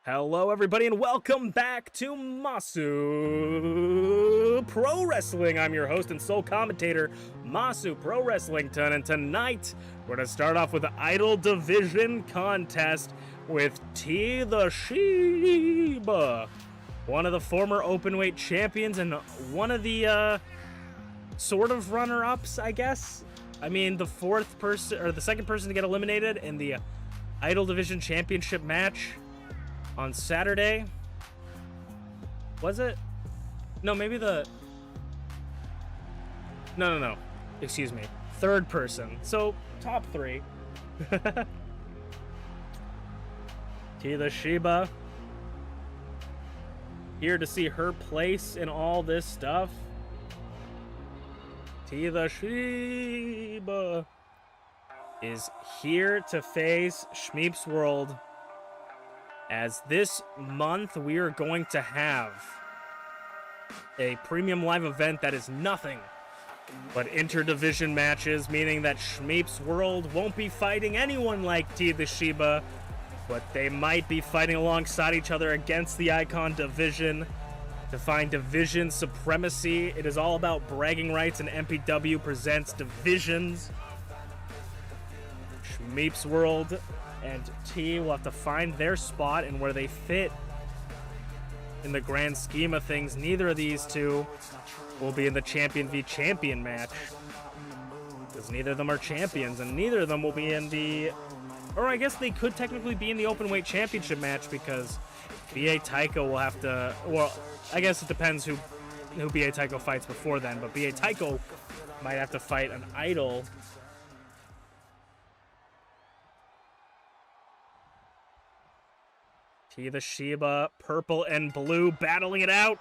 Hello, everybody, and welcome back to Masu Pro Wrestling. I'm your host and sole commentator, Masu Pro Wrestlington, and tonight we're going to start off with the Idol Division contest with T the Sheba, one of the former openweight champions and one of the sort of runner-ups, I guess. I mean, the fourth person or the second person to get eliminated in the Idol Division Championship match on Saturday. Was it? No, maybe the... No. Excuse me. Third person. So, top three. T the Sheba. Here to see her place in all this stuff. T the Sheba is here to face Schmeep's World. As this month, we are going to have a premium live event that is nothing but interdivision matches, meaning that Schmeep's World won't be fighting anyone like T the Sheba, but they might be fighting alongside each other against the Icon Division to find division supremacy. It is all about bragging rights, and MPW presents divisions. Schmeep's World and T will have to find their spot and where they fit in the grand scheme of things. Neither of these two will be in the champion v champion match, because neither of them are champions, and neither of them will be in the, or I guess they could technically be in the openweight championship match, because B.A. Taiko will have to, well, I guess it depends who B.A. Taiko fights before then, but B.A. Taiko might have to fight an idol. T the Sheba, purple and blue, battling it out.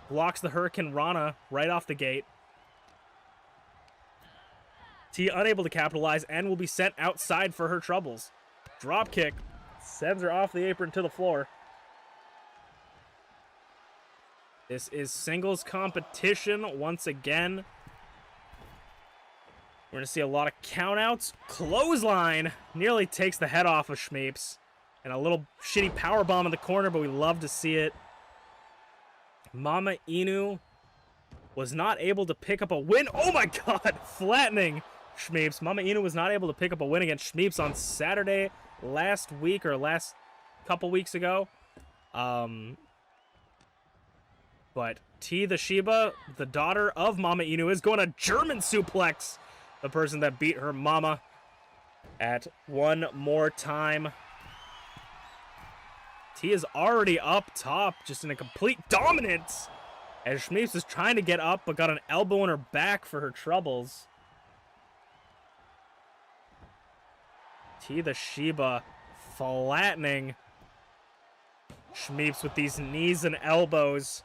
Blocks the Hurricane Rana right off the gate. T unable to capitalize and will be sent outside for her troubles. Drop kick sends her off the apron to the floor. This is singles competition once again. We're going to see a lot of countouts. Clothesline nearly takes the head off of Schmeep's. And a little shitty powerbomb in the corner, but we love to see it. Mama Inu was not able to pick up a win. Oh my god! Flattening Schmeep's. Mama Inu was not able to pick up a win against Schmeep's on Saturday last week, or last couple weeks ago. But T the Sheba, the daughter of Mama Inu, is going to German suplex the person that beat her mama at one more time. T is already up top, just in a complete dominance, as Schmeep's is trying to get up, but got an elbow in her back for her troubles. T the Sheba flattening Schmeep's with these knees and elbows.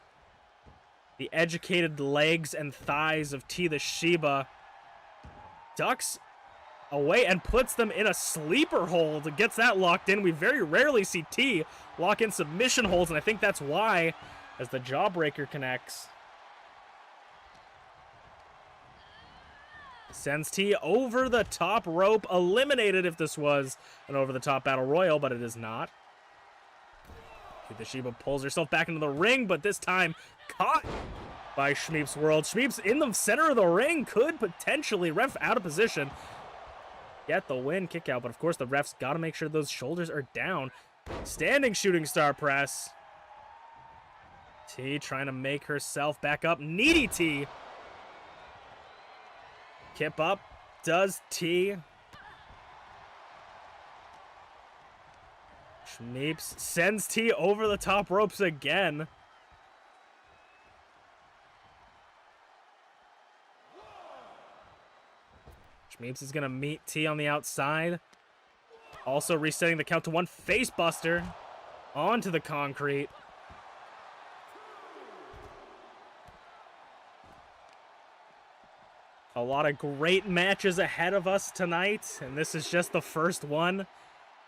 The educated legs and thighs of T the Sheba. Ducks away and puts them in a sleeper hold. Gets that locked in. We very rarely see T lock in submission holds, and I think that's why, as the jawbreaker connects. Sends T over the top rope. Eliminated if this was an over-the-top battle royal, but it is not. The Sheba pulls herself back into the ring, but this time caught by Schmeep's World. Schmeep's in the center of the ring. Could potentially, ref out of position, get the win, kick out, but of course the refs got to make sure those shoulders are down. Standing shooting star press. T trying to make herself back up. Needy T. Kip up does T. Schmeep's sends T over the top ropes again. Schmeep's is going to meet T on the outside. Also resetting the count to one. Face buster onto the concrete. A lot of great matches ahead of us tonight, and this is just the first one.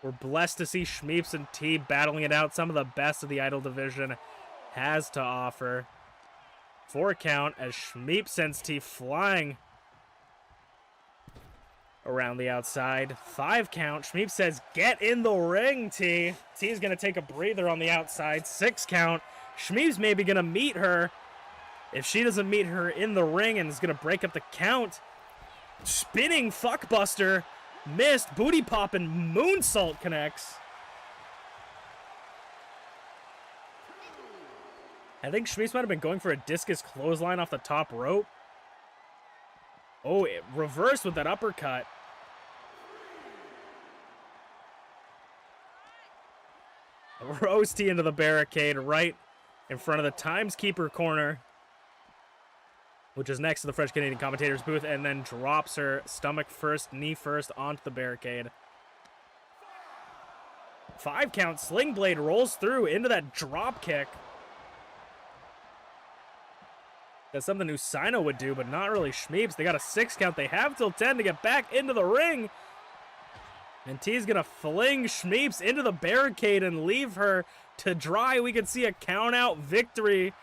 We're blessed to see Schmeep's and T battling it out. Some of the best of the Idol Division has to offer. 4 count as Schmeep sends T flying around the outside. 5 count. Shmeep says, get in the ring, T. T's going to take a breather on the outside. 6 count. Shmeep's maybe going to meet her. If she doesn't meet her in the ring and is going to break up the count. Spinning fuckbuster. Missed. Booty popping. Moonsault connects. I think Shmeep might have been going for a discus clothesline off the top rope. Oh, it reversed with that uppercut. Rose T into the barricade right in front of the Timeskeeper corner, which is next to the French Canadian commentator's booth, and then drops her stomach first, knee first onto the barricade. 5 count. Sling Blade rolls through into that drop kick. That's something Usaino would do, but not really Shmeeps. They got a 6 count. They have till 10 to get back into the ring. And T's going to fling Shmeeps into the barricade and leave her to dry. We can see a count-out victory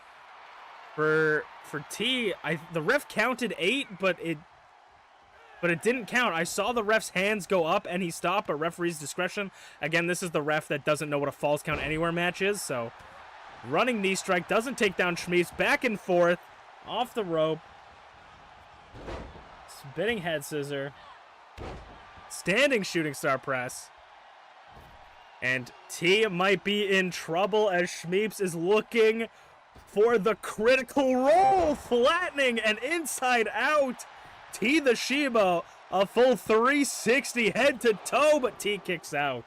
for T. The ref counted 8, but it didn't count. I saw the ref's hands go up, and he stopped, but referee's discretion. Again, this is the ref that doesn't know what a falls count anywhere match is, so running knee strike doesn't take down Shmeeps. Back and forth. Off the rope. Spinning head scissor. Standing shooting star press. And T might be in trouble as Shmeeps is looking for the critical roll. Flattening and inside out. T the Shiba. A full 360 head to toe, but T kicks out.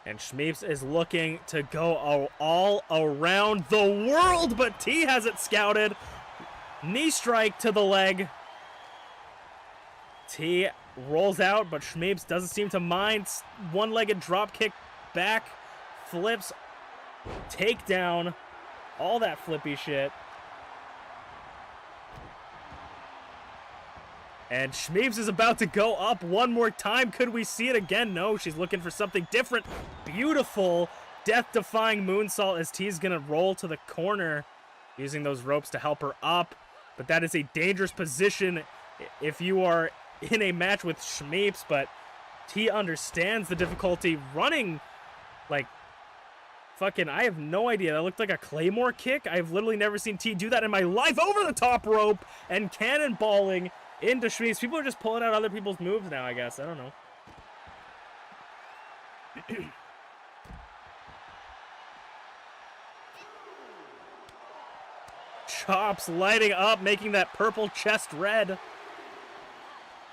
And Shmeeps is looking to go all around the world, but T has it scouted. Knee strike to the leg. T rolls out, but Shmeeps doesn't seem to mind. One-legged drop kick back, flips, takedown, all that flippy shit. And Shmeeps is about to go up one more time. Could we see it again? No, she's looking for something different. Beautiful death-defying moonsault as T's going to roll to the corner, using those ropes to help her up. But that is a dangerous position if you are in a match with Shmeeps. But T understands the difficulty running like fucking, I have no idea. That looked like a Claymore kick. I've literally never seen T do that in my life. Over the top rope and cannonballing into Shmeeps. People are just pulling out other people's moves now, I guess. I don't know. Chops lighting up, making that purple chest red.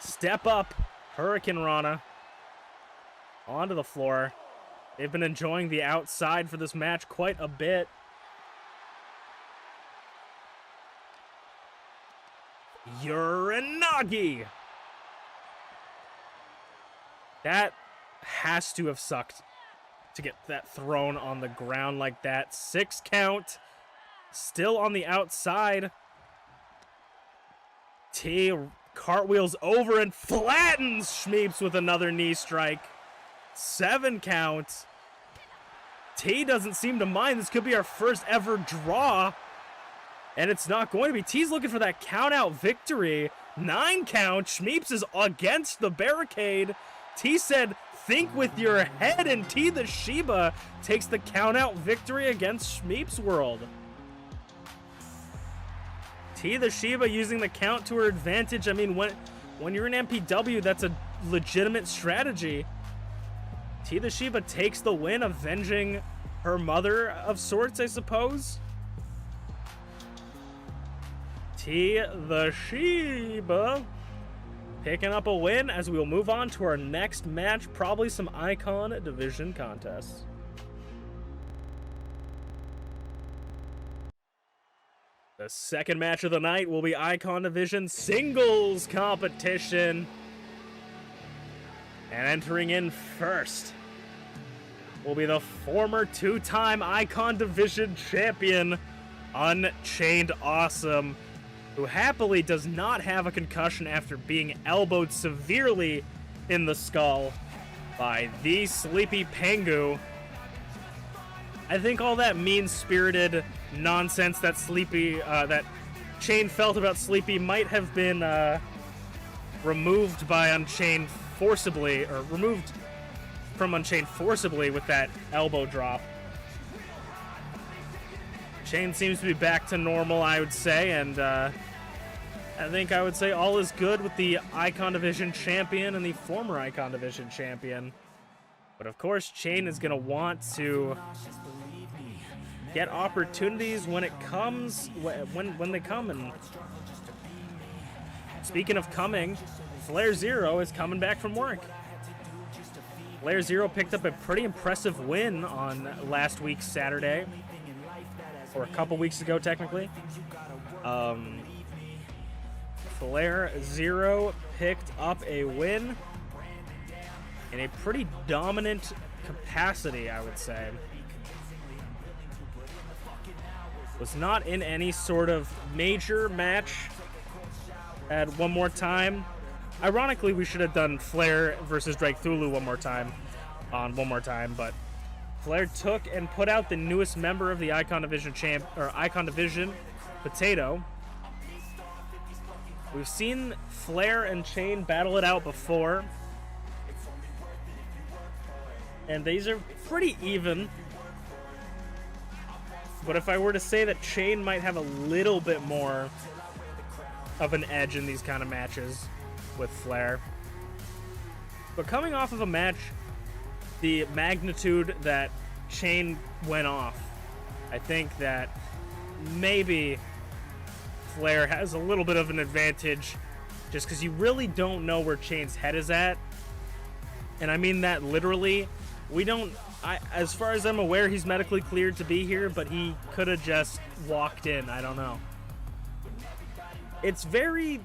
Step up. Hurricane Rana. Onto the floor. They've been enjoying the outside for this match quite a bit. Uranagi! That has to have sucked to get that thrown on the ground like that. 6 count. Still on the outside. T cartwheels over and flattens Shmeeps with another knee strike. 7 count. T doesn't seem to mind. This could be our first ever draw. And it's not going to be. T's looking for that count-out victory. 9 count. Shmeeps is against the barricade. T said, think with your head. And T the Shiba takes the count-out victory against Shmeeps World. T the Shiba using the count to her advantage. I mean, when you're in MPW, that's a legitimate strategy. T the Shiba takes the win, avenging her mother of sorts, I suppose. T the Shiba picking up a win as we will move on to our next match, probably some Icon Division contests. The second match of the night will be Icon Division singles competition. And entering in first will be the former 2-time Icon Division champion, UnchainedAwesome, who happily does not have a concussion after being elbowed severely in the skull by the Sleepy Pengu. I think all that mean-spirited nonsense that that Chain felt about Sleepy might have been removed by Unchained forcibly, or removed from Unchained forcibly with that elbow drop. Chain seems to be back to normal, I would say, and I think I would say all is good with the Icon Division champion and the former Icon Division champion. But of course, Chain is going to want to get opportunities when it comes, when they come. And speaking of coming, Flair Zero is coming back from work. Flair Zero picked up a pretty impressive win on last week's Saturday, or a couple weeks ago, technically. Flair Zero picked up a win in a pretty dominant capacity, I would say. Was not in any sort of major match at One More Time. Ironically, we should have done Flair versus Drake Thulu one more time on One More Time, but Flair took and put out the newest member of the Icon Division Icon Division, Potato. We've seen Flair and Chain battle it out before, and these are pretty even. But if I were to say that Chain might have a little bit more of an edge in these kind of matches with Flair. But coming off of a match the magnitude that Chain went off, I think that maybe Flair has a little bit of an advantage just because you really don't know where Chain's head is at. And I mean that literally. We don't... as far as I'm aware, he's medically cleared to be here, but he could have just walked in. I don't know. It's very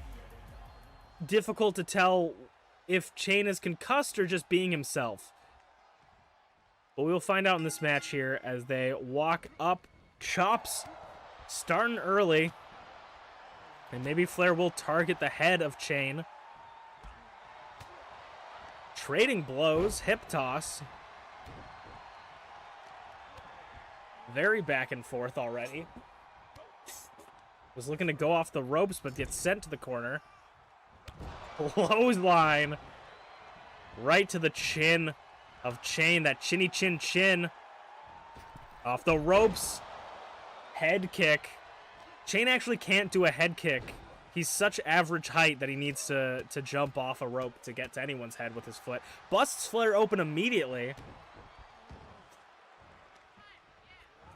difficult to tell if Chain is concussed or just being himself. But we'll find out in this match here as they walk up. Chops starting early. And maybe Flair will target the head of Chain. Trading blows. Hip toss. Very back and forth already. Was looking to go off the ropes, but gets sent to the corner. Clothesline. Right to the chin of Chain. That chinny chin chin. Off the ropes. Head kick. Chain actually can't do a head kick. He's such average height that he needs to jump off a rope to get to anyone's head with his foot. Busts Flair open immediately.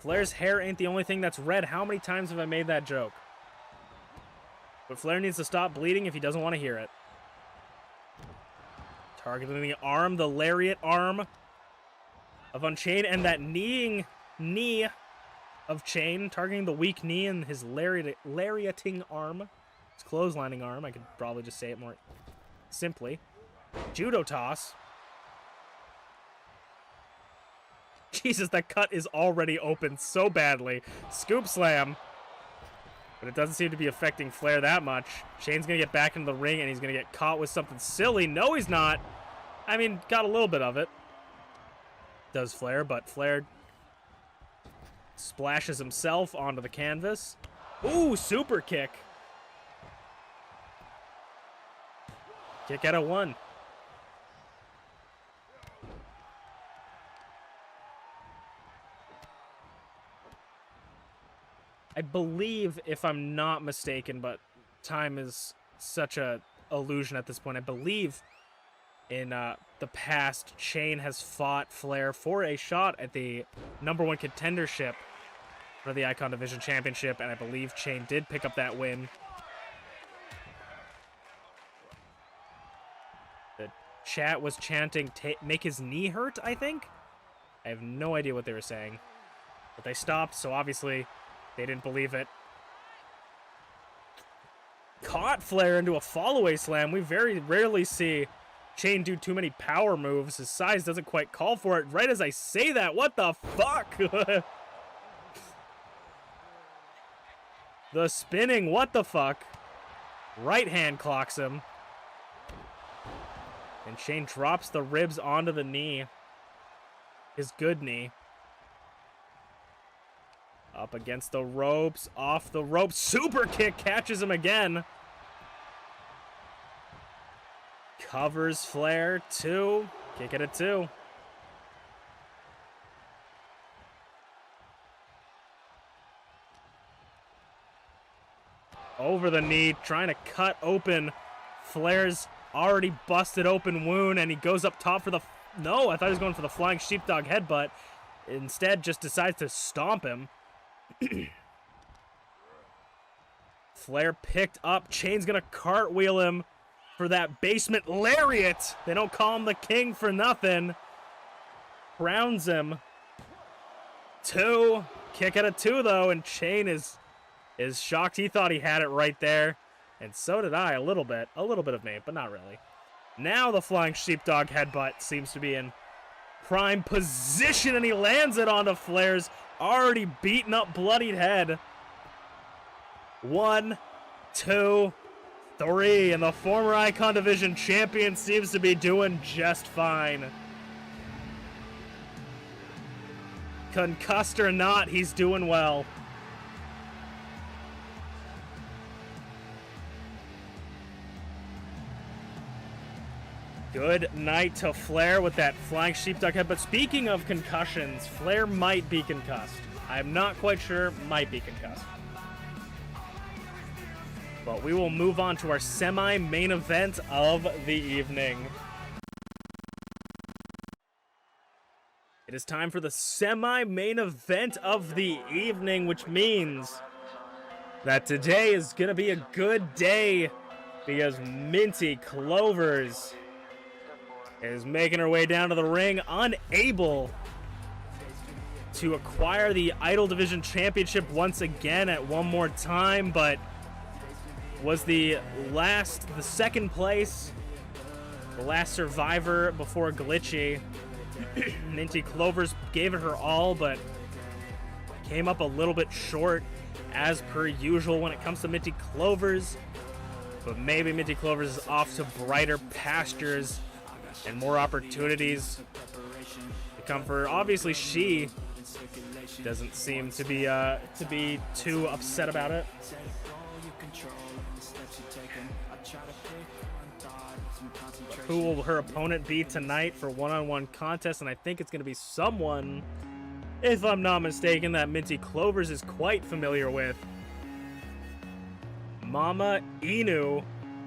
Flair's hair ain't the only thing that's red. How many times have I made that joke? But Flair needs to stop bleeding if he doesn't want to hear it. Targeting the arm, the lariat arm of Unchained, and that knee of Chain, targeting the weak knee and his lariating arm. His clotheslining arm. I could probably just say it more simply. Judo toss. Jesus, that cut is already open so badly. Scoop slam. But it doesn't seem to be affecting Flair that much. Shane's going to get back into the ring, and he's going to get caught with something silly. No, he's not. I mean, got a little bit of it. Does Flair, but Flair splashes himself onto the canvas. Ooh, super kick. Kick out of one. I believe, if I'm not mistaken, but time is such a illusion at this point, I believe in the past, Chain has fought Flair for a shot at the #1 contendership for the Icon Division Championship, and I believe Chain did pick up that win. The chat was chanting, make his knee hurt, I think? I have no idea what they were saying. But they stopped, so obviously they didn't believe it. Caught Flair into a fall-away slam. We very rarely see Chain do too many power moves. His size doesn't quite call for it. Right as I say that, what the fuck? The spinning, what the fuck? Right hand clocks him. And Chain drops the ribs onto the knee. His good knee. Up against the ropes, off the ropes. Super kick catches him again. Covers Flair, 2. Kick it at 2. Over the knee, trying to cut open Flair's already busted open wound, and he goes up top for the... No, I thought he was going for the flying sheepdog headbutt. Instead, just decides to stomp him. Flair picked up. Chain's gonna cartwheel him for that basement lariat. They don't call him the king for nothing. Crowns him. 2. Kick at a 2, though, and Chain is shocked. He thought he had it right there. And so did I, a little bit. A little bit of me, but not really. Now the flying sheepdog headbutt seems to be in prime position, and he lands it onto Flair's already beaten up, bloodied head. 1, 2, 3, and the former Icon Division champion seems to be doing just fine. Concussed or not, he's doing well. Good night to Flair with that flying sheepdog head. But speaking of concussions, Flair might be concussed. I'm not quite sure, might be concussed. But we will move on to our semi-main event of the evening. It is time for the semi-main event of the evening, which means that today is going to be a good day because Minty Clovers is making her way down to the ring, unable to acquire the Idol Division Championship once again at one more time, but was the second place, the last survivor before Glitchy. Minty Clovers gave it her all, but came up a little bit short, as per usual when it comes to Minty Clovers. But maybe Minty Clovers is off to brighter pastures and more opportunities to come for her. Obviously, she doesn't seem to be too upset about it. Who will her opponent be tonight for one-on-one contest? And I think it's going to be someone, if I'm not mistaken, that Minty Clovers is quite familiar with. Mama Inu,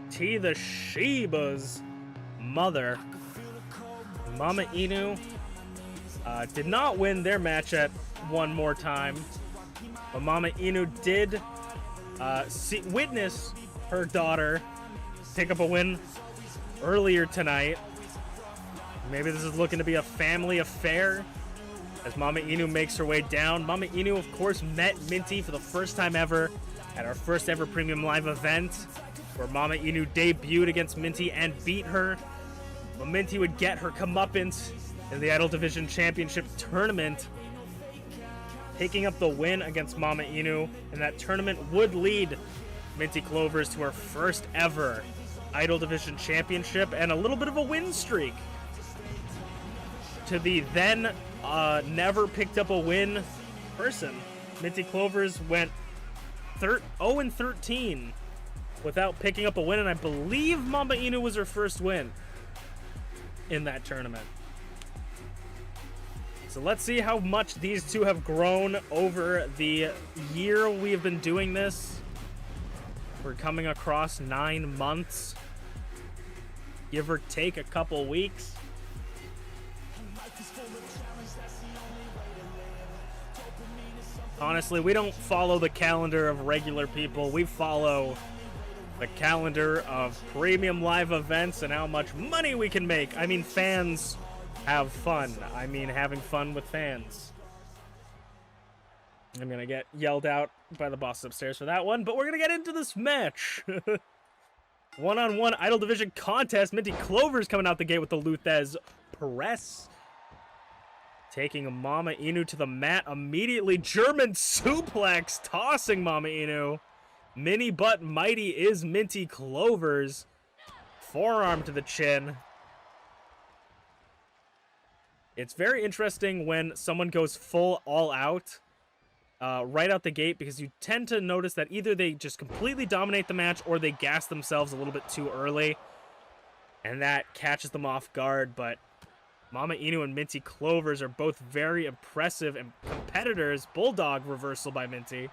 T the Sheba's mother. Mama Inu did not win their match at one more time, but Mama Inu did witness her daughter pick up a win earlier tonight. Maybe this is looking to be a family affair as Mama Inu makes her way down. Mama Inu, of course, met Minty for the first time ever at our first ever Premium Live event, where Mama Inu debuted against Minty and beat her. But Minty would get her comeuppance in the Idol Division Championship tournament, picking up the win against Mama Inu, and that tournament would lead Minty Clovers to her first ever Idol Division Championship and a little bit of a win streak. To the then never picked up a win person, Minty Clovers went 0-13 without picking up a win, and I believe Mama Inu was her first win in that tournament. So let's see how much these two have grown over the year we have been doing this. We're coming across 9 months, give or take a couple weeks. Honestly, we don't follow the calendar of regular people. We follow the calendar of premium live events and how much money we can make. I mean, fans have fun. I mean, having fun with fans. I'm going to get yelled out by the boss upstairs for that one, but we're going to get into this match. One-on-one Idol Division contest. Minty Clovers coming out the gate with the Luthez press. Taking Mama Inu to the mat immediately. German suplex, tossing Mama Inu. Mini but mighty is Minty Clovers. Forearm to the chin. It's very interesting when someone goes full all out right out the gate, because you tend to notice that either they just completely dominate the match or they gas themselves a little bit too early, and that catches them off guard. But Mama Inu and Minty Clovers are both very impressive and competitors. Bulldog reversal by Minty.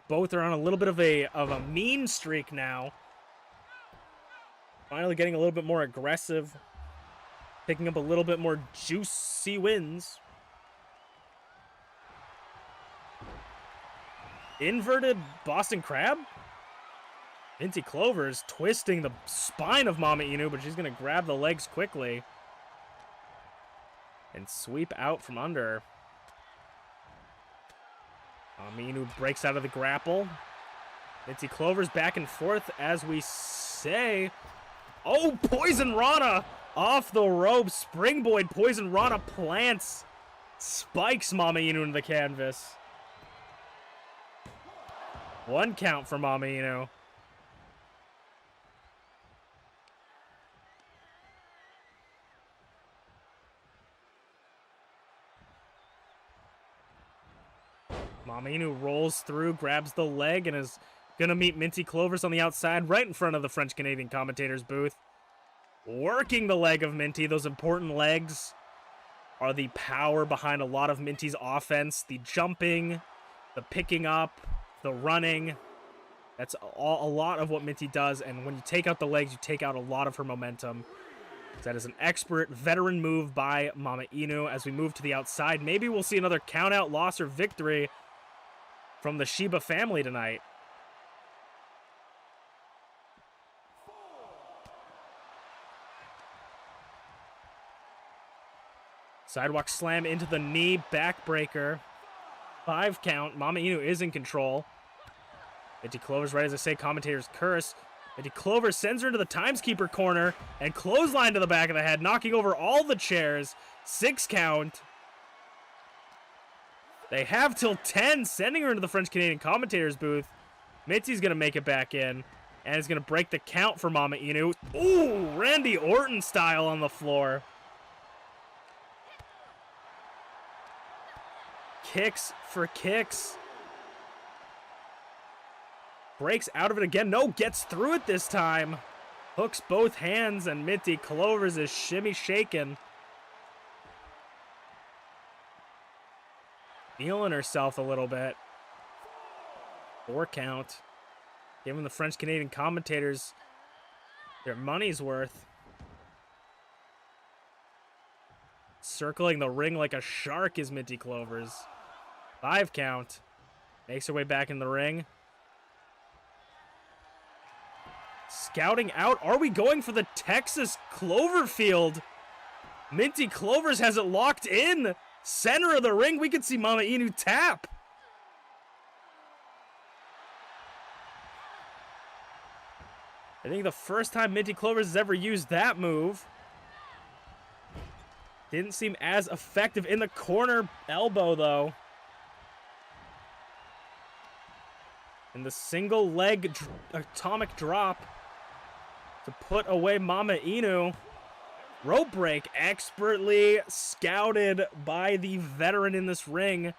Both are on a little bit of a mean streak now. Finally getting a little bit more aggressive. Picking up a little bit more juicy wins. Inverted Boston Crab? Minty Clovers twisting the spine of Mama Inu, but she's going to grab the legs quickly. And sweep out from under. Mama Inu breaks out of the grapple. Minty Clovers back and forth as we say. Oh, Poison Rana off the rope. Springboard Poison Rana plants. Spikes Mama Inu into the canvas. 1 count for Mama Inu. Mama Inu rolls through, grabs the leg, and is going to meet Minty Clovers on the outside right in front of the French-Canadian commentator's booth. Working the leg of Minty. Those important legs are the power behind a lot of Minty's offense. The jumping, the picking up, the running. That's a lot of what Minty does, and when you take out the legs, you take out a lot of her momentum. That is an expert veteran move by Mama Inu. As we move to the outside, maybe we'll see another count-out, loss, or victory from the Shiba family tonight. Sidewalk slam into the knee, backbreaker. 5 count. Mama Inu is in control. Minty Clovers, right as I say, commentator's curse. Minty Clovers sends her into the timeskeeper corner and clothesline to the back of the head, knocking over all the chairs. 6 count. They have till 10, sending her into the French-Canadian commentator's booth. Minty's going to make it back in, and is going to break the count for Mama Inu. Ooh, Randy Orton style on the floor. Kicks for kicks. Breaks out of it again. No, gets through it this time. Hooks both hands, and Minty Clovers is shimmy shaking. Feeling herself a little bit. 4 count. Giving the French-Canadian commentators their money's worth. Circling the ring like a shark is Minty Clovers. 5 count. Makes her way back in the ring. Scouting out. Are we going for the Texas Cloverfield? Minty Clovers has it locked in. Center of the ring. We can see Mama Inu tap. I think the first time Minty Clovers has ever used that move. Didn't seem as effective in the corner elbow, though. And the single leg atomic drop to put away Mama Inu. Rope break, expertly scouted by the veteran in this ring.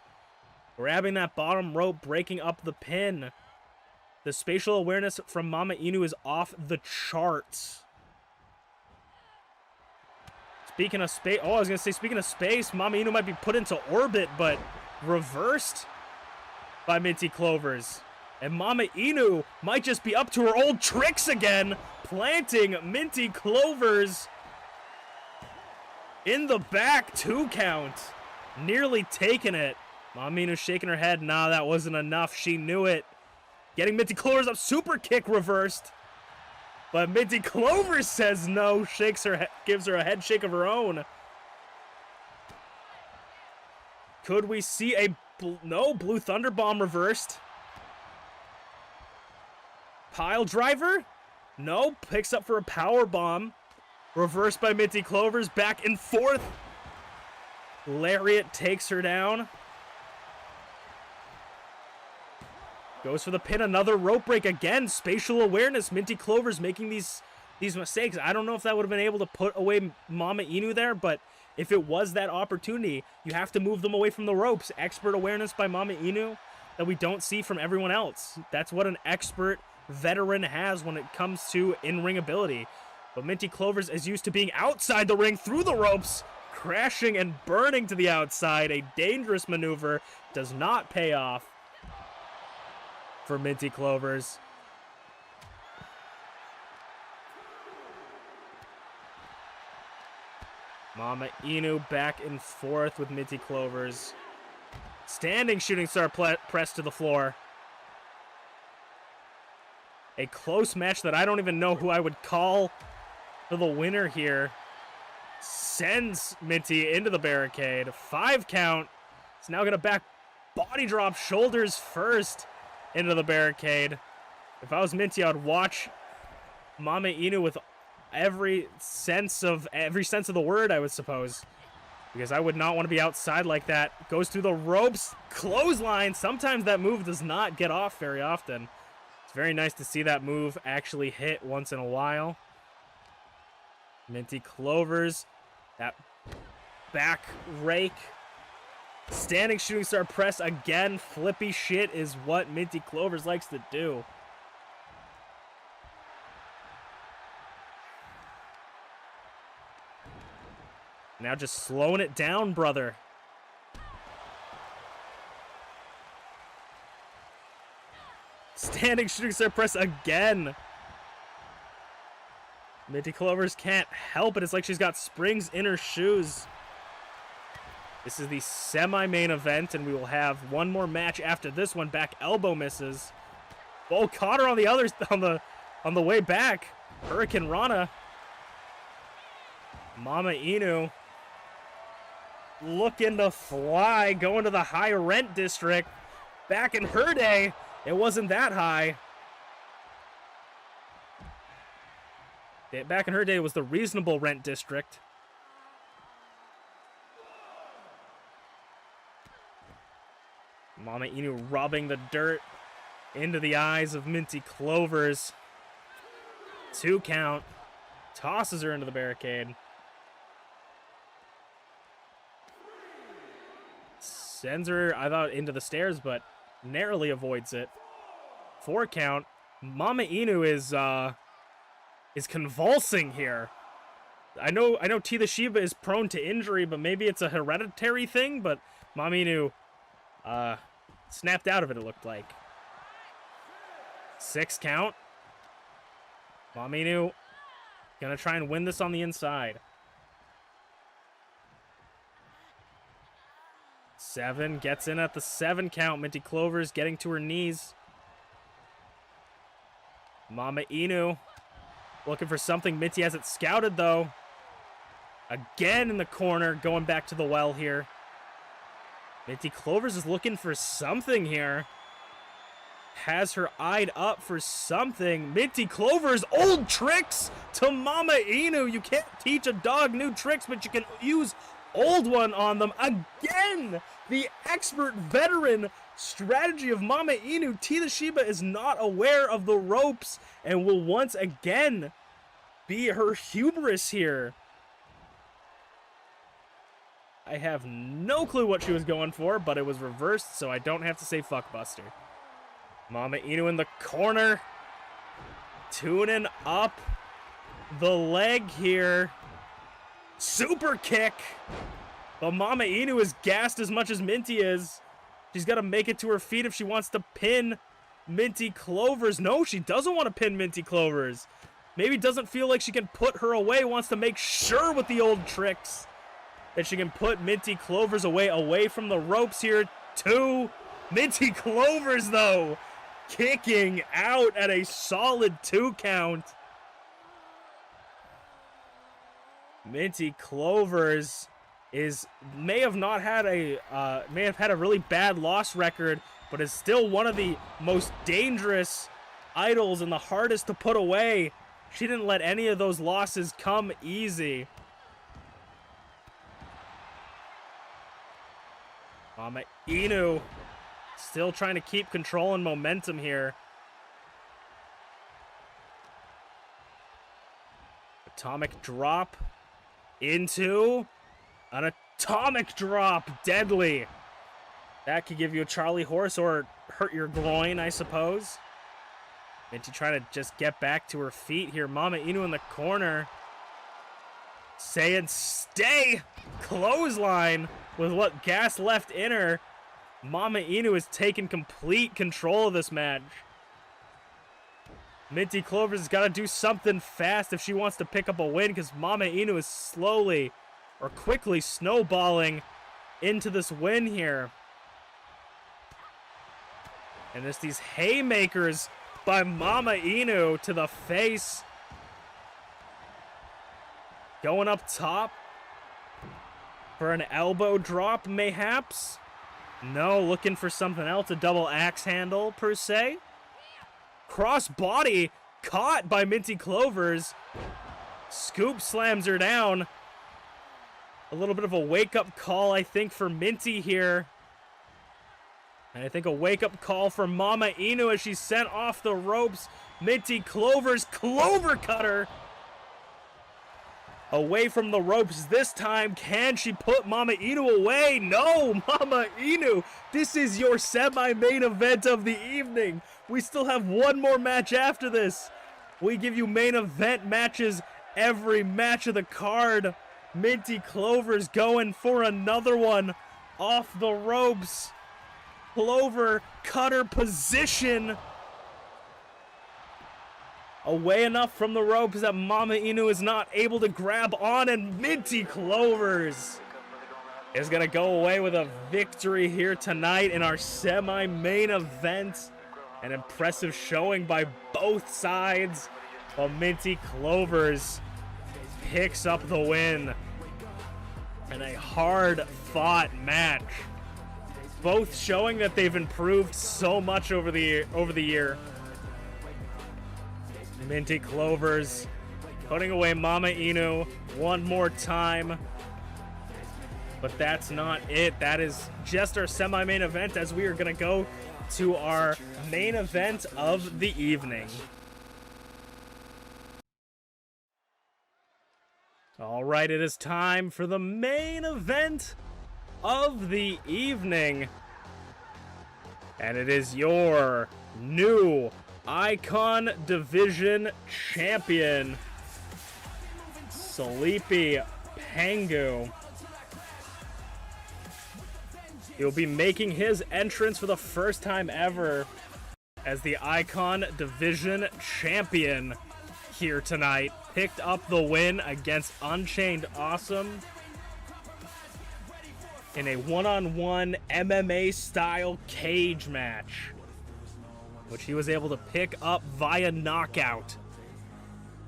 Grabbing that bottom rope, breaking up the pin. The spatial awareness from Mama Inu is off the charts. Speaking of space, I was going to say, speaking of space, Mama Inu might be put into orbit, but reversed by Minty Clovers. And Mama Inu might just be up to her old tricks again, planting Minty Clovers in the back. 2 count. Nearly taking it. Mama Inu shaking her head. Nah, that wasn't enough. She knew it. Getting Minty Clovers up. Super kick reversed. But Minty Clovers says no. Shakes her head, gives her a head shake of her own. Could we see a... No, Blue Thunder Bomb reversed. Pile driver? No, picks up for a power bomb. Reversed by Minty Clovers, back and forth. Lariat takes her down. Goes for the pin, another rope break again. Spatial awareness, Minty Clovers making these mistakes. I don't know if that would have been able to put away Mama Inu there, but if it was that opportunity, you have to move them away from the ropes. Expert awareness by Mama Inu that we don't see from everyone else. That's what an expert veteran has when it comes to in-ring ability. But Minty Clovers is used to being outside the ring through the ropes, crashing and burning to the outside. A dangerous maneuver, does not pay off for Minty Clovers. Mama Inu back and forth with Minty Clovers. Standing shooting star press to the floor. A close match that I don't even know who I would call for the winner here. Sends Minty into the barricade. 5 count. It's now going to back body drop shoulders first into the barricade. If I was Minty, I would watch Mama Inu with every sense of the word, I would suppose, because I would not want to be outside like that. Goes through the ropes, clothesline. Sometimes that move does not get off very often. It's very nice to see that move actually hit once in a while. Minty Clovers, that back rake, standing shooting star press again. Flippy shit is what Minty Clovers likes to do. Now just slowing it down, brother. Standing shooting star press again. Minty Clovers can't help it. It's like she's got springs in her shoes. This is the semi-main event, and we will have one more match after this one. Back elbow misses. Oh, caught her on the other on the way back. Hurricane Rana. Mama Inu looking to fly, going to the high rent district. Back in her day, it wasn't that high. Back in her day, it was the reasonable rent district. Mama Inu rubbing the dirt into the eyes of Minty Clovers. 2 count. Tosses her into the barricade. Sends her, I thought, into the stairs, but narrowly avoids it. 4 count. Mama Inu is convulsing here. I know Tita Sheba is prone to injury, but maybe it's a hereditary thing, but Mama Inu snapped out of it, it looked like. 6 count. Mama Inu gonna try and win this on the inside. 7 gets in at the 7 count. Minty Clovers getting to her knees. Mama Inu looking for something. Minty has it scouted, though. Again in the corner, going back to the well here. Minty Clovers is looking for something here. Has her eyed up for something. Minty Clovers, old tricks to Mama Inu. You can't teach a dog new tricks, but you can use old one on them. Again, the expert veteran strategy of Mama Inu. Tita Sheba is not aware of the ropes and will once again be her hubris here. I have no clue what she was going for, but it was reversed, so I don't have to say fuckbuster. Mama Inu in the corner, tuning up the leg here. Super kick. But Mama Inu is gassed as much as Minty is. She's got to make it to her feet if she wants to pin Minty Clovers. No, she doesn't want to pin Minty Clovers. Maybe doesn't feel like she can put her away. Wants to make sure with the old tricks that she can put Minty Clovers away from the ropes here. 2. Minty Clovers, though, kicking out at a solid 2 count. Minty Clovers may have had a really bad loss record, but is still one of the most dangerous idols and the hardest to put away. She didn't let any of those losses come easy. Mama Inu still trying to keep control and momentum here. Atomic drop into An atomic drop. Deadly. That could give you a Charlie horse or hurt your groin, I suppose. Minty trying to just get back to her feet here. Mama Inu in the corner. Saying stay. Clothesline with what gas left in her. Mama Inu has taken complete control of this match. Minty Clovers has got to do something fast if she wants to pick up a win, because Mama Inu is slowly or quickly snowballing into this win here. And there's these haymakers by Mama Inu to the face. Going up top for an elbow drop, mayhaps. No, looking for something else, a double axe handle, per se. Cross body caught by Minty Clovers. Scoop slams her down. A little bit of a wake-up call, I think, for Minty here. And I think a wake-up call for Mama Inu as she's sent off the ropes. Minty Clovers, Clover Cutter. Away from the ropes this time. Can she put Mama Inu away? No, Mama Inu. This is your semi-main event of the evening. We still have one more match after this. We give you main event matches every match of the card. Minty Clovers going for another one off the ropes. Clover Cutter position. Away enough from the ropes that Mama Inu is not able to grab on, and Minty Clovers is going to go away with a victory here tonight in our semi-main event. An impressive showing by both sides, while Minty Clovers picks up the win in a hard-fought match. Both showing that they've improved so much over the year. Minty Clovers putting away Mama Inu one more time. But that's not it. That is just our semi-main event, as we are going to go to our main event of the evening. All right, it is time for the main event of the evening. And it is your new Icon Division Champion, Sleepy Pengu. He'll be making his entrance for the first time ever as the Icon Division Champion here tonight. Picked up the win against UnchainedAwesome in a one-on-one MMA style cage match, which he was able to pick up via knockout.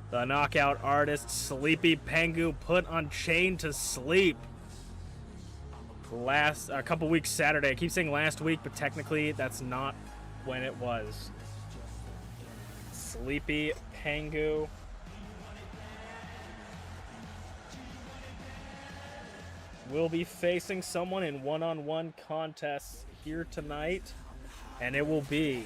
The knockout artist Sleepy Pengu put Unchained to sleep a couple weeks Saturday. I keep saying last week, but technically that's not when it was. Sleepy Pengu will be facing someone in one-on-one contests here tonight, and it will be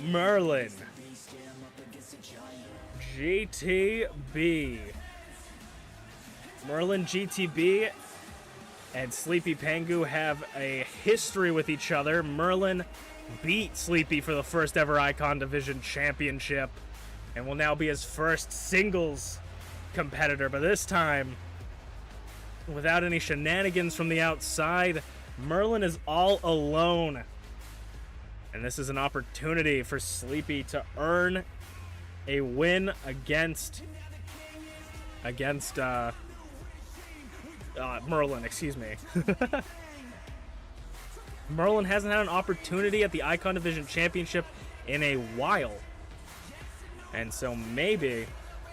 Merlin GTB. Merlin GTB and Sleepy Pengu have a history with each other. Merlin beat Sleepy for the first ever Icon Division Championship and will now be his first singles competitor, but this time without any shenanigans from the outside. Merlin is all alone, and this is an opportunity for Sleepy to earn a win against Merlin, excuse me. Merlin hasn't had an opportunity at the Icon Division Championship in a while, and so maybe,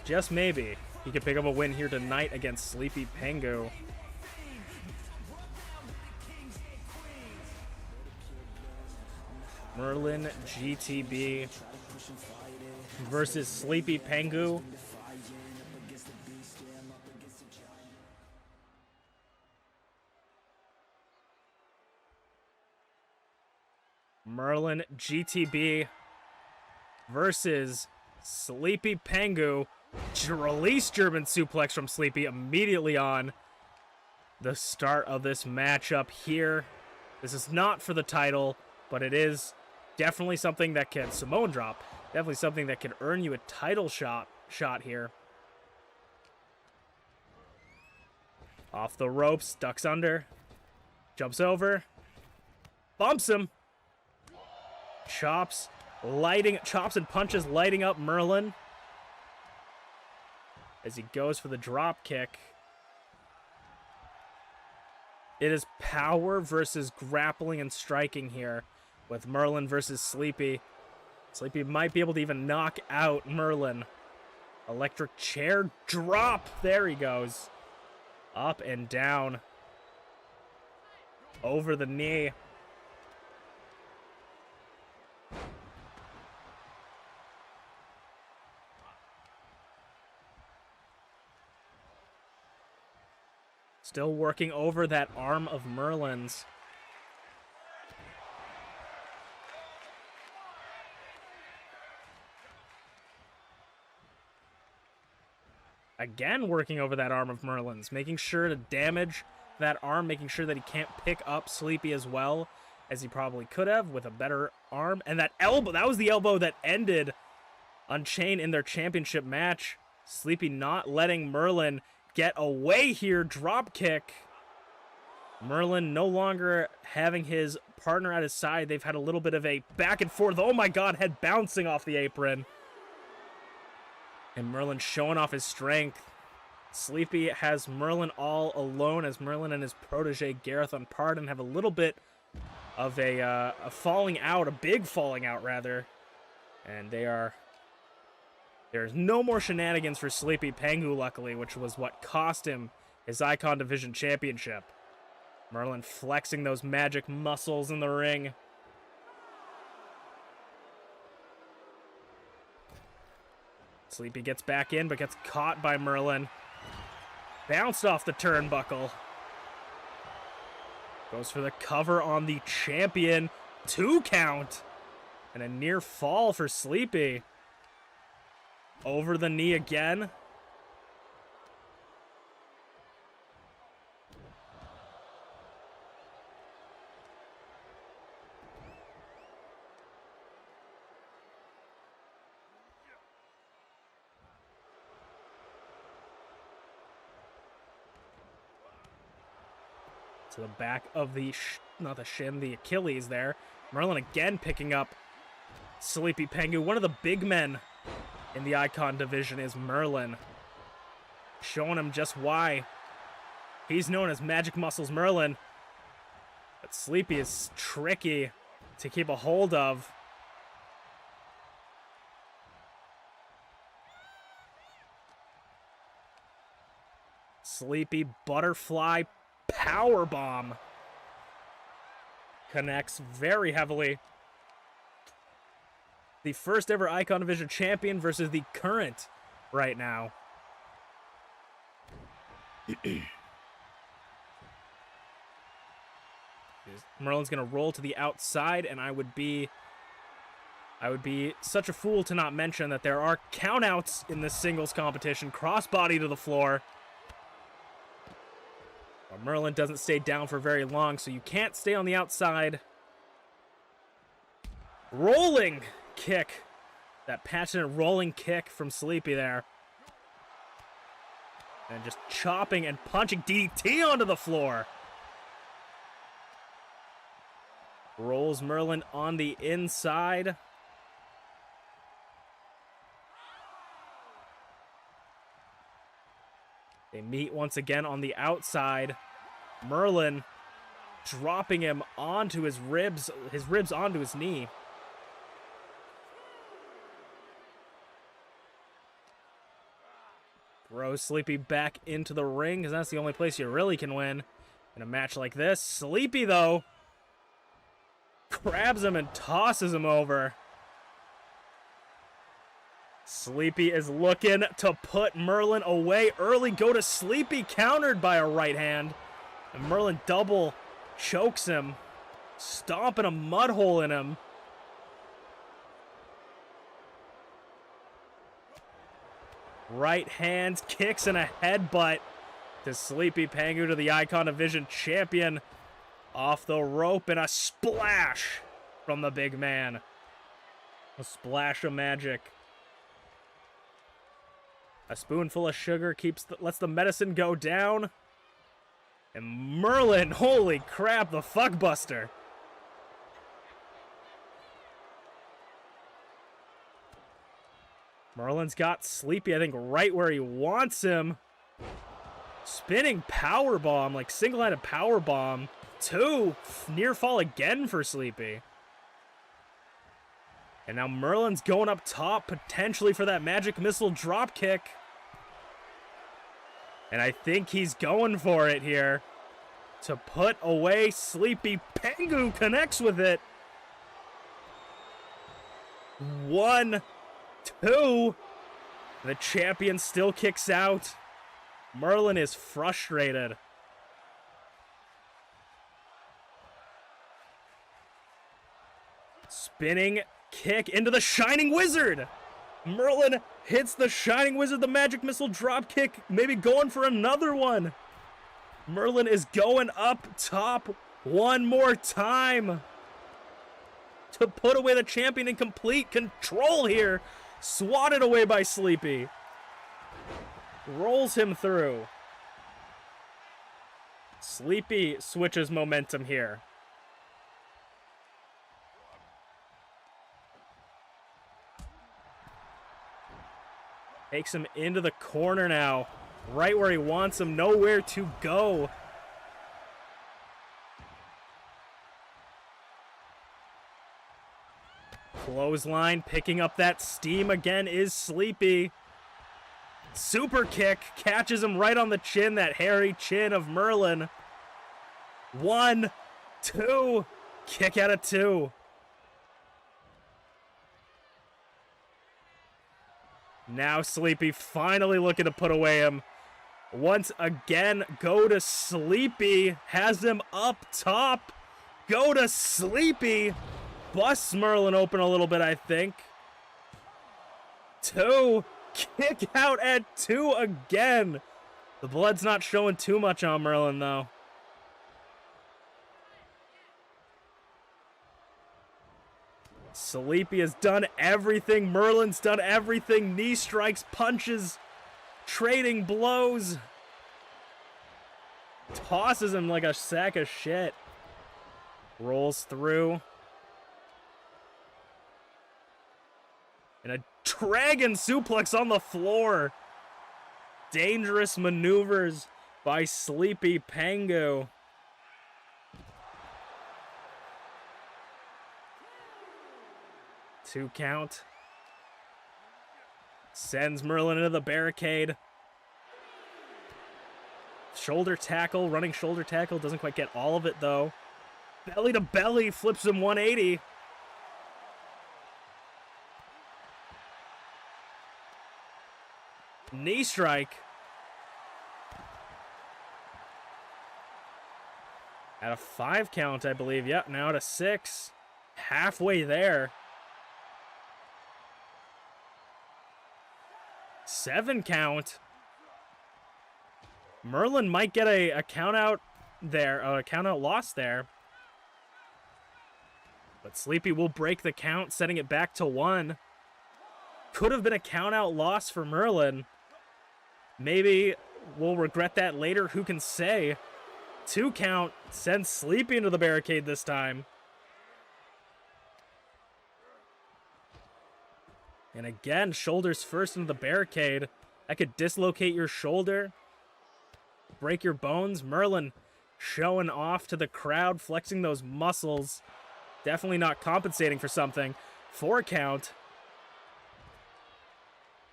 just maybe, he could pick up a win here tonight against Sleepy Pengu. Merlin GTB versus Sleepy Pengu. Merlin GTB versus Sleepy Pengu. Release German suplex from Sleepy immediately on the start of this matchup here. This is not for the title, but it is definitely something that can Samoan drop. Definitely something that can earn you a title shot here. Off the ropes, ducks under, jumps over, bumps him. Chops and punches lighting up Merlin as he goes for the drop kick. It is power versus grappling and striking here with Merlin versus Sleepy. Sleepy might be able to even knock out Merlin. Electric chair drop. There he goes. Up and down. Over the knee. Still working over that arm of Merlin's. Again working over that arm of Merlin's, making sure to damage that arm, making sure that he can't pick up Sleepy as well as he probably could have with a better arm. And that elbow, that was the elbow that ended Unchained in their championship match. Sleepy not letting Merlin get away here, drop kick. Merlin no longer having his partner at his side. They've had a little bit of a back and forth. Oh my God, head bouncing off the apron. And Merlin showing off his strength. Sleepy has Merlin all alone as Merlin and his protege Gareth on Pardon have a little bit of a falling out, a big falling out rather. And there's no more shenanigans for Sleepy Pengu, luckily, which was what cost him his Icon Division Championship. Merlin flexing those magic muscles in the ring. Sleepy gets back in, but gets caught by Merlin. Bounced off the turnbuckle. Goes for the cover on the champion. 2 count. And a near fall for Sleepy. Over the knee again. To the back of the, not the shin, the Achilles there. Merlin again picking up Sleepy Pengu. One of the big men in the Icon division is Merlin. Showing him just why he's known as Magic Muscles Merlin. But Sleepy is tricky to keep a hold of. Sleepy butterfly power bomb connects very heavily. The first ever Icon Division champion versus the current right now. Merlin's gonna roll to the outside, and I would be such a fool to not mention that there are countouts in this singles competition. Crossbody to the floor. Well, Merlin doesn't stay down for very long, so you can't stay on the outside. Rolling kick. That passionate rolling kick from Sleepy there. And just chopping and punching DDT onto the floor. Rolls Merlin on the inside. They meet once again on the outside. Merlin dropping him onto his ribs onto his knee. Throws Sleepy back into the ring, because that's the only place you really can win in a match like this. Sleepy, though, grabs him and tosses him over. Sleepy is looking to put Merlin away early. Go to Sleepy, countered by a right hand. And Merlin double chokes him, stomping a mud hole in him. Right hand kicks and a headbutt to Sleepy Pangu, to the Icon Division champion. Off the rope and a splash from the big man. A splash of magic. A spoonful of sugar lets the medicine go down. And Merlin, holy crap, the fuckbuster. Merlin's got Sleepy, I think, right where he wants him. Spinning powerbomb, like single-handed powerbomb. 2, near fall again for Sleepy. And now Merlin's going up top, potentially for that magic missile drop kick. And I think he's going for it here to put away Sleepy. Pangu connects with it. 1, 2. The champion still kicks out. Merlin is frustrated. Spinning kick into the Shining Wizard. Merlin hits the Shining Wizard, the magic missile drop kick, maybe going for another one. Merlin is going up top one more time to put away the champion in complete control here. Swatted away by Sleepy. Rolls him through. Sleepy switches momentum here. Takes him into the corner now. Right where he wants him. Nowhere to go. Clothesline, picking up that steam again is Sleepy. Super kick, catches him right on the chin, that hairy chin of Merlin. 1, 2, kick out of 2. Now Sleepy finally looking to put away him. Once again, go to Sleepy, has him up top. Go to Sleepy. Busts Merlin open a little bit, I think. 2, kick out at 2 again. The blood's not showing too much on Merlin, though. Sleepy has done everything. Merlin's done everything. Knee strikes, punches, trading blows. Tosses him like a sack of shit. Rolls through. And a dragon suplex on the floor. Dangerous maneuvers by Sleepy Pangu. Two count. Sends Merlin into the barricade. Shoulder tackle, running shoulder tackle. Doesn't quite get all of it, though. Belly to belly, flips him 180. Knee strike. At a 5 count, I believe. Yep, now at a 6. Halfway there. 7 count. Merlin might get a count out there, a count out loss there. But Sleepy will break the count, setting it back to 1. Could have been a count out loss for Merlin. Maybe we'll regret that later, who can say? 2 count, sends Sleepy into the barricade this time. And again, shoulders first into the barricade. That could dislocate your shoulder, break your bones. Merlin showing off to the crowd, flexing those muscles. Definitely not compensating for something. 4 count.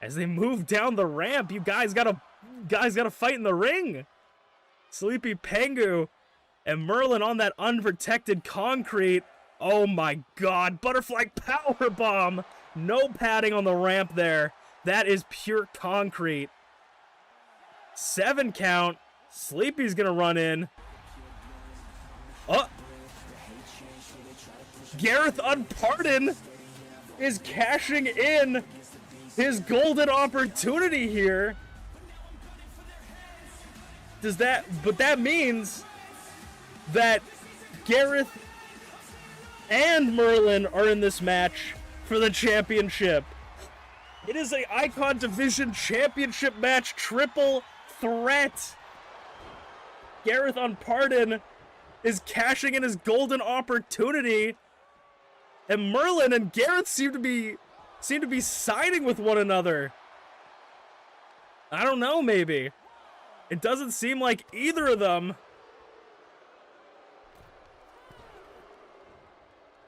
As they move down the ramp, you guys gotta fight in the ring. Sleepy Pangu and Merlin on that unprotected concrete. Oh my god, butterfly powerbomb. No padding on the ramp there. That is pure concrete. 7 count. Sleepy's gonna run in. Oh. Gareth Unpardoned is cashing in his golden opportunity here. But that means that Gareth and Merlin are in this match for the championship. It is a Icon Division Championship match, triple threat. Gareth on Pardon is cashing in his golden opportunity, and Merlin and Gareth seem to be siding with one another. I don't know, maybe. It doesn't seem like either of them.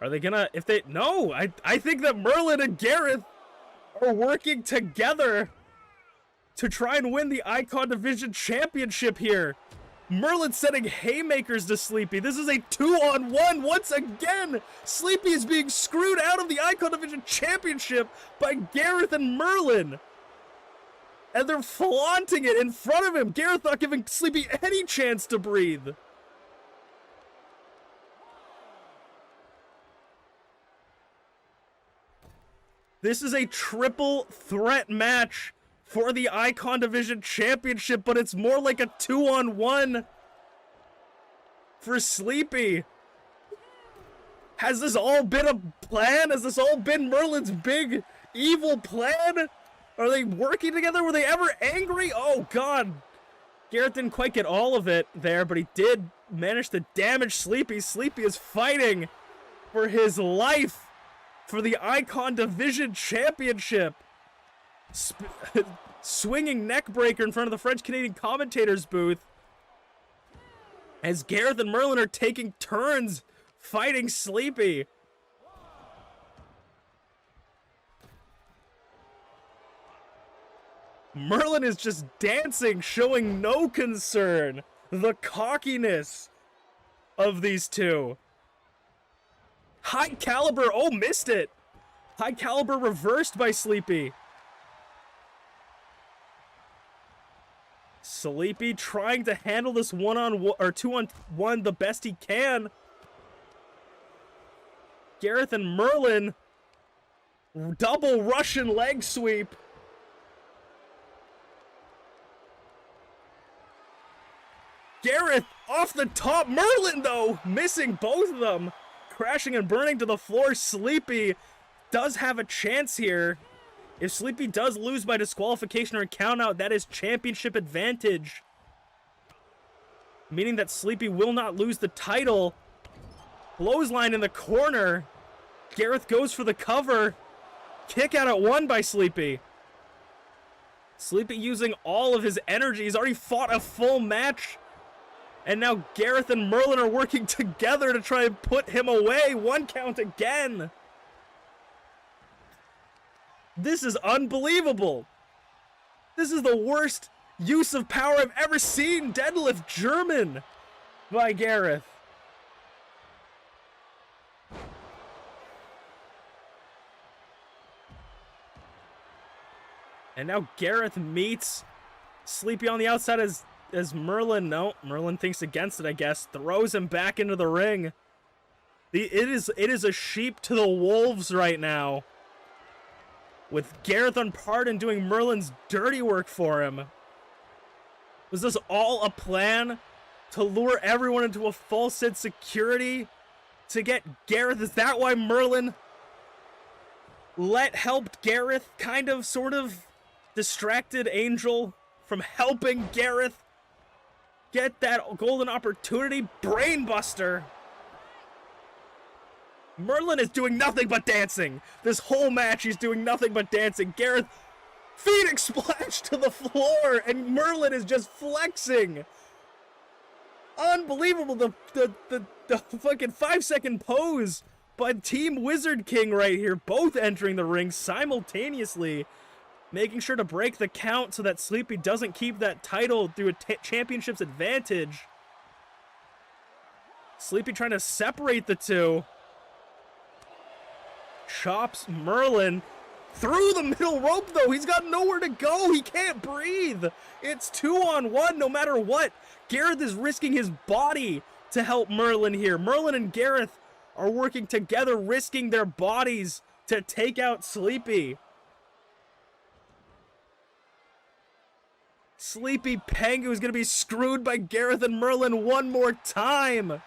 Are they gonna, no, I think that Merlin and Gareth are working together to try and win the Icon Division Championship here. Merlin sending haymakers to Sleepy. This is a 2-on-1 once again. Sleepy is being screwed out of the Icon Division Championship by Gareth and Merlin. And they're flaunting it in front of him. Gareth not giving Sleepy any chance to breathe. This is a triple threat match for the Icon Division Championship, but it's more like a 2-on-1 for Sleepy. Has this all been a plan? Has this all been Merlin's big evil plan? Are they working together? Were they ever angry? Oh god. Gareth didn't quite get all of it there, but he did manage to damage Sleepy. Sleepy is fighting for his life for the Icon Division Championship. Swinging neckbreaker in front of the French-Canadian commentators booth as Gareth and Merlin are taking turns fighting Sleepy. Merlin is just dancing, showing no concern. The cockiness of these two. High Caliber, oh, missed it. High Caliber reversed by Sleepy. Sleepy trying to handle this 1-on-1 or 2-on-1 the best he can. Gareth and Merlin, double Russian leg sweep. Gareth off the top. Merlin, though, missing both of them. Crashing and burning to the floor. Sleepy does have a chance here. If Sleepy does lose by disqualification or count out, that is championship advantage. Meaning that Sleepy will not lose the title. Clothesline in the corner. Gareth goes for the cover. Kick out at 1 by Sleepy. Sleepy using all of his energy. He's already fought a full match. And now Gareth and Merlin are working together to try and put him away. 1 count again. This is unbelievable. This is the worst use of power I've ever seen. Deadlift German by Gareth. And now Gareth meets Sleepy on the outside as Merlin. No, Merlin thinks against it, I guess. Throws him back into the ring. It is a sheep to the wolves right now. With Gareth on Pardon doing Merlin's dirty work for him. Was this all a plan to lure everyone into a false sense of security to get Gareth? Is that why Merlin helped Gareth, kind of, sort of distracted Angel from helping Gareth get that golden opportunity? Brainbuster. Merlin is doing nothing but dancing. This whole match, he's doing nothing but dancing. Gareth, Phoenix splash to the floor, and Merlin is just flexing. Unbelievable, the fucking 5-second pose by Team Wizard King right here. Both entering the ring simultaneously, making sure to break the count so that Sleepy doesn't keep that title through a championship's advantage. Sleepy trying to separate the two. Chops Merlin through the middle rope, though. He's got nowhere to go. He can't breathe. It's 2-on-1 no matter what. Gareth is risking his body to help Merlin here. Merlin and Gareth are working together, risking their bodies to take out Sleepy. Sleepy Pengu is going to be screwed by Gareth and Merlin one more time.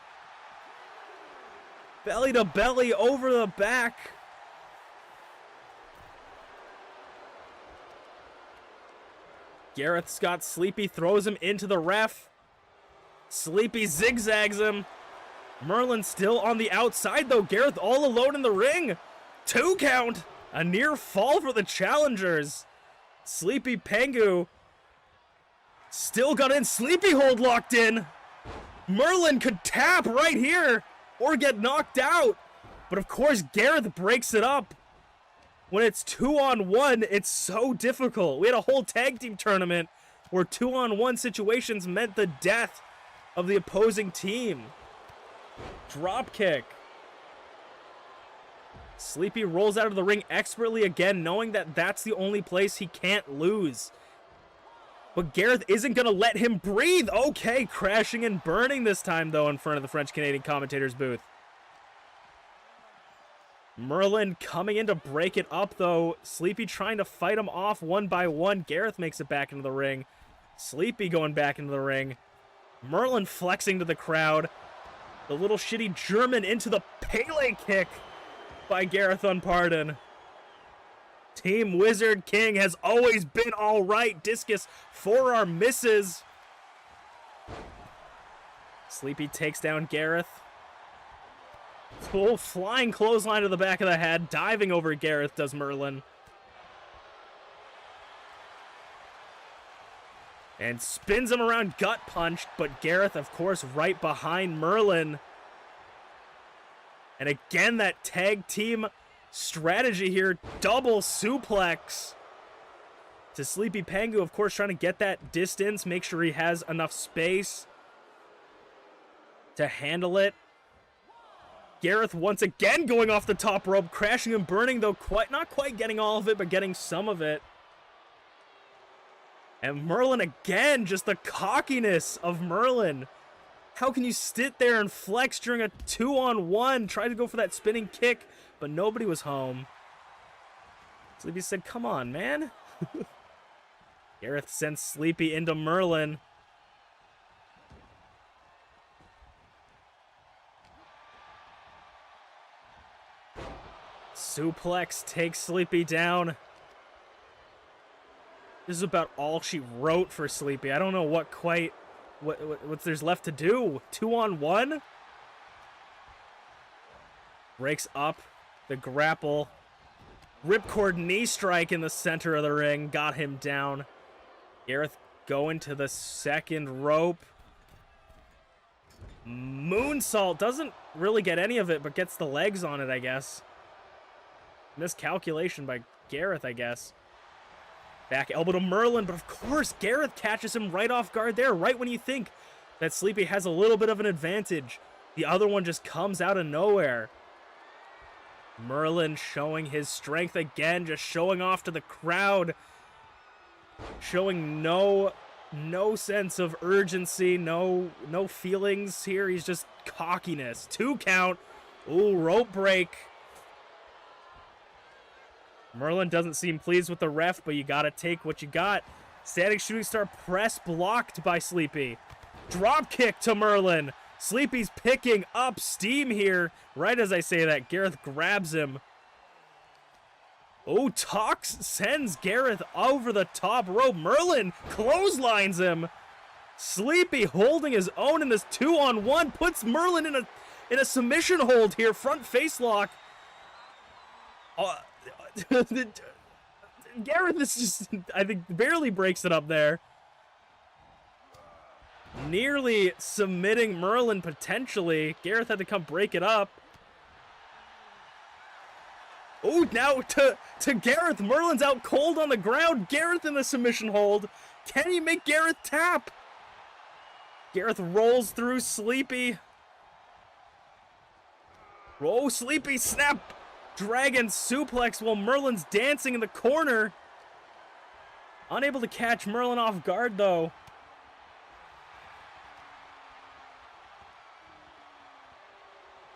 Belly to belly over the back. Gareth's got Sleepy, throws him into the ref. Sleepy zigzags him. Merlin still on the outside though. Gareth all alone in the ring. 2 count. A near fall for the challengers. Sleepy Pengu still got in. Sleepy hold locked in. Merlin could tap right here or get knocked out. But of course, Gareth breaks it up. When it's 2-on-1, it's so difficult. We had a whole tag team tournament where 2-on-1 situations meant the death of the opposing team. Drop kick. Sleepy rolls out of the ring expertly again, knowing that that's the only place he can't lose. But Gareth isn't going to let him breathe. Okay, crashing and burning this time, though, in front of the French-Canadian commentator's booth. Merlin coming in to break it up, though. Sleepy trying to fight him off one by one. Gareth makes it back into the ring. Sleepy going back into the ring. Merlin flexing to the crowd. The little shitty German into the Pele kick by Gareth Unpardon. Team Wizard King has always been all right. Discus forearm misses. Sleepy takes down Gareth. Full flying clothesline to the back of the head. Diving over Gareth does Merlin. And spins him around, gut punched, but Gareth, of course, right behind Merlin. And again, that tag team strategy here. Double suplex to Sleepy Pengu, of course, trying to get that distance, make sure he has enough space to handle it. Gareth once again going off the top rope, crashing and burning, though not quite getting all of it, but getting some of it. And Merlin again, just the cockiness of Merlin. How can you sit there and flex during a 2-on-1? Tried to go for that spinning kick, but nobody was home. Sleepy said, come on, man. Gareth sends Sleepy into Merlin. Suplex takes Sleepy down. This is about all she wrote for Sleepy. I don't know what there's left to do. 2-on-1? Breaks up the grapple. Ripcord knee strike in the center of the ring. Got him down. Gareth going to the second rope. Moonsault. Doesn't really get any of it, but gets the legs on it, I guess. Miscalculation by Gareth, I guess. Back elbow to Merlin, but of course Gareth catches him right off guard there, right when you think that Sleepy has a little bit of an advantage. The other one just comes out of nowhere. Merlin showing his strength again, just showing off to the crowd. Showing no sense of urgency, no feelings here. He's just cockiness. 2 count. Ooh, rope break. Merlin doesn't seem pleased with the ref, but you gotta take what you got. Standing shooting star press blocked by Sleepy. Drop kick to Merlin. Sleepy's picking up steam here. Right as I say that, Gareth grabs him. Oh, Tox sends Gareth over the top rope. Merlin clotheslines him. Sleepy holding his own in this 2-on-1. Puts Merlin in a submission hold here. Front face lock. Gareth is just, I think, barely breaks it up there. Nearly submitting Merlin potentially. Gareth had to come break it up. Oh, now to Gareth. Merlin's out cold on the ground. Gareth in the submission hold. Can he make Gareth tap? Gareth rolls through Sleepy. Roll Sleepy, snap. Dragon suplex while Merlin's dancing in the corner. Unable to catch Merlin off guard, though.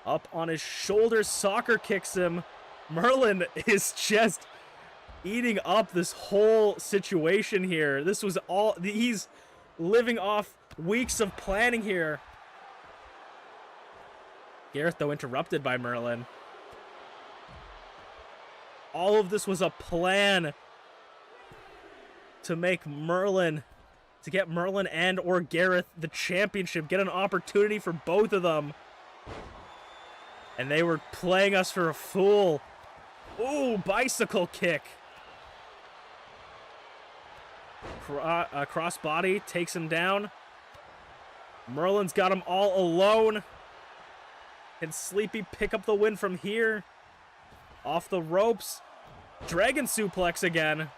Up on his shoulders, soccer kicks him. Merlin is just eating up this whole situation here. This was all, he's living off weeks of planning here. Gareth, though, interrupted by Merlin. All of this was a plan to make Merlin, to get Merlin and or Gareth the championship, get an opportunity for both of them. And they were playing us for a fool. Ooh, bicycle kick. Crossbody takes him down. Merlin's got him all alone. Can Sleepy pick up the win from here? Off the ropes. Dragon suplex again.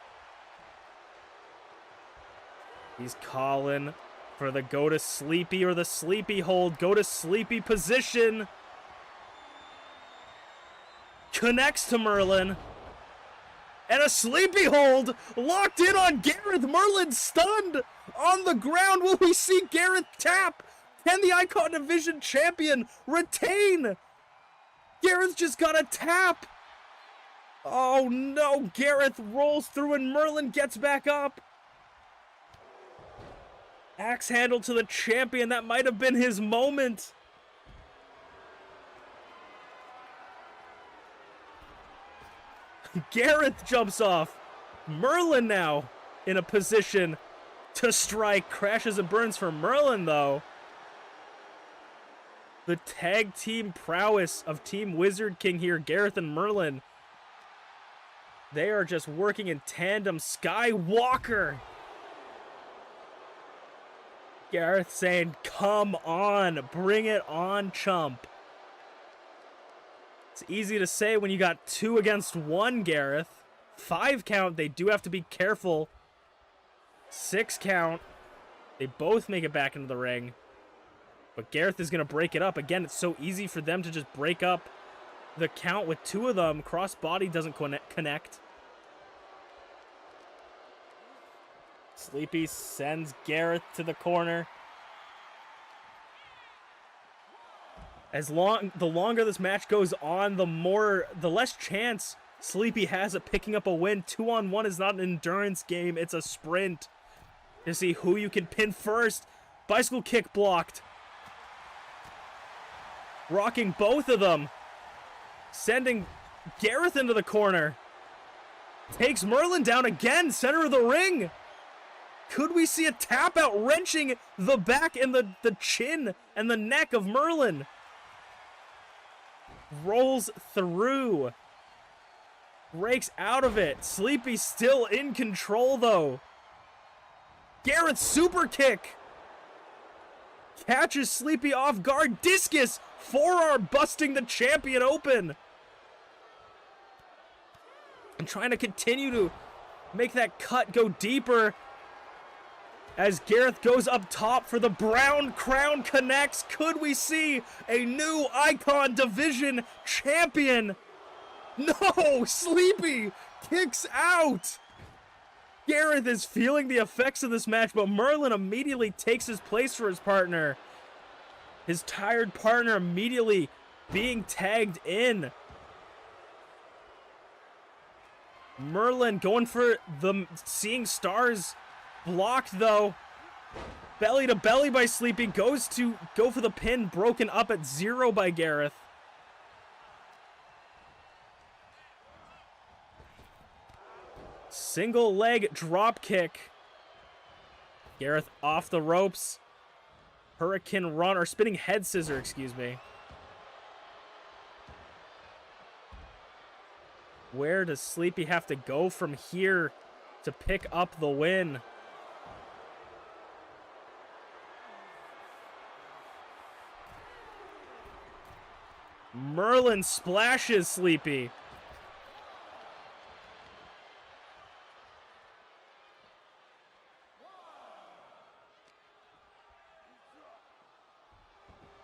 He's calling for the go to Sleepy or the Sleepy hold. Go to Sleepy position. Connects to Merlin. And a Sleepy hold locked in on Gareth. Merlin stunned on the ground. Will we see Gareth tap? Can the Icon Division champion retain? Gareth just got a tap. Oh no, Gareth rolls through and Merlin gets back up. Axe handle to the champion. That might have been his moment. Gareth jumps off. Merlin now in a position to strike. Crashes and burns for Merlin, though. The tag team prowess of Team Wizard King here, Gareth and Merlin. They are just working in tandem. Skywalker. Gareth saying, come on, bring it on, chump. It's easy to say when you got 2 against 1, Gareth. 5 count, they do have to be careful. 6 count, they both make it back into the ring. But Gareth is going to break it up. Again, it's so easy for them to just break up the count with 2 of them. Crossbody doesn't connect. Sleepy sends Gareth to the corner. The longer this match goes on, the less chance Sleepy has at picking up a win. 2-on-1 is not an endurance game, it's a sprint to see who you can pin first. Bicycle kick blocked. Rocking both of them. Sending Gareth into the corner. Takes Merlin down again, center of the ring. Could we see a tap out, wrenching the back and the chin and the neck of Merlin? Rolls through. Breaks out of it. Sleepy still in control, though. Gareth super kick. Catches Sleepy off guard. Discus. Forearm busting the champion open. And trying to continue to make that cut go deeper. As Gareth goes up top for the brown crown connects. Could we see a new Icon Division champion? No! Sleepy kicks out! Gareth is feeling the effects of this match, but Merlin immediately takes his place for his partner. His tired partner immediately being tagged in. Merlin going for the Seeing Stars. Blocked, though. Belly to belly by Sleepy. Goes to go for the pin. Broken up at 0 by Gareth. Single leg drop kick. Gareth off the ropes. Hurricane run, or spinning head scissor, excuse me. Where does Sleepy have to go from here to pick up the win? Merlin splashes Sleepy.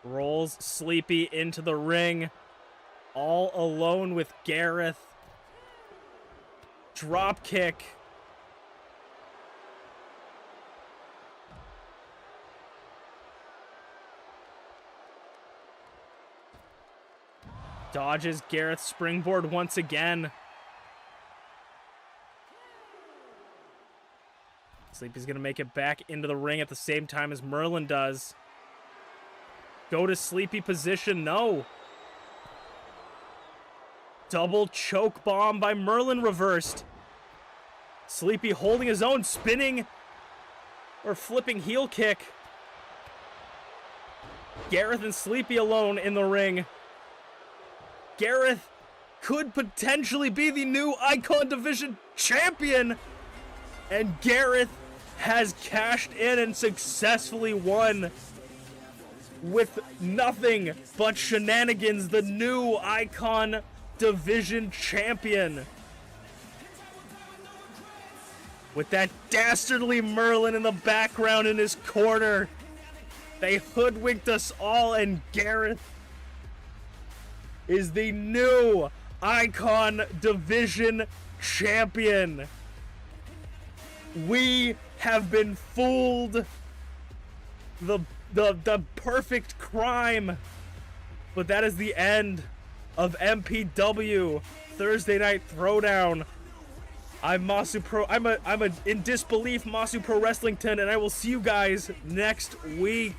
Rolls Sleepy into the ring. All alone with Gareth. Drop kick. Dodges Gareth's springboard once again. Sleepy's gonna make it back into the ring at the same time as Merlin does. Go to Sleepy position, no. Double choke bomb by Merlin reversed. Sleepy holding his own, spinning or flipping heel kick. Gareth and Sleepy alone in the ring. Gareth could potentially be the new Icon Division champion. And Gareth has cashed in and successfully won with nothing but shenanigans, the new Icon Division champion. With that dastardly Merlin in the background in his corner. They hoodwinked us all, and Gareth is the new Icon Division champion. We have been fooled. The perfect crime. But that is the end of MPW Thursday Night Throwdown. I'm Masu Pro. I'm a in disbelief Masu Pro Wrestlington, and I will see you guys next week.